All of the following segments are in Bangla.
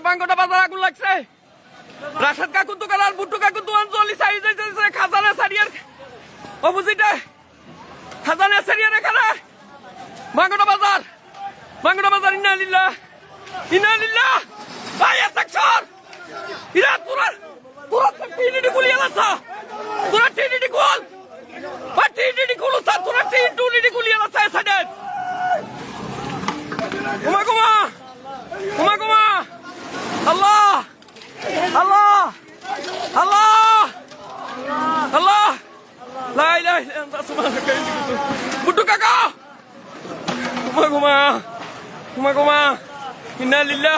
বাঙ্গটা বাজার আগুন লাগছে। রাশেদ কাকুর দোকান আর বুট্টু কাকুর দোকান চলি সাইড যাইতেছে খাজানা সারিয়ার অপোজিটে। খাজানা সারিয়ার এখানে বাঙ্গটা বাজার ইন্নালিল্লাহ ভাই সেকশন ইরা তোরা টিডিডি গুলি আলাসা তোরা টিডিডি গোল বা টিডিডি গুলো স্যার তোরা টিডিডি গুলি আলাসা সাইডে ঘুমা আল্লাহ লা ইলাহা ইল্লা আনতা সুবহানাকা বুট্টু কাকা ঘুমা ইন্নালিল্লাহ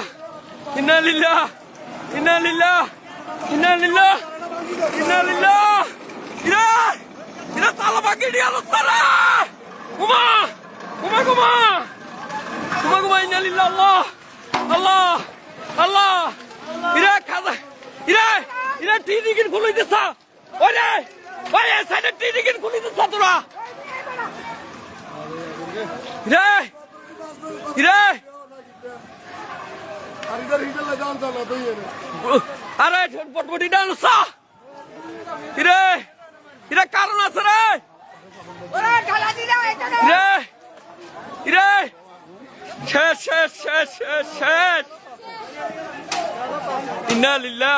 ইরা তালা বাকি দিয়ে আলোচনা ঘুমা ইন্নালিল্লাহ আল্লাহ ইরা খাজা ইরা টিকিট খুলে দিছা ওরে ভাই এই সাইডে টিকিট খুলে দিছা তোরা ইরে আরে পটপটি ডালসা ইরে কারণ আছে রে শেষ ইন্নালিল্লাহ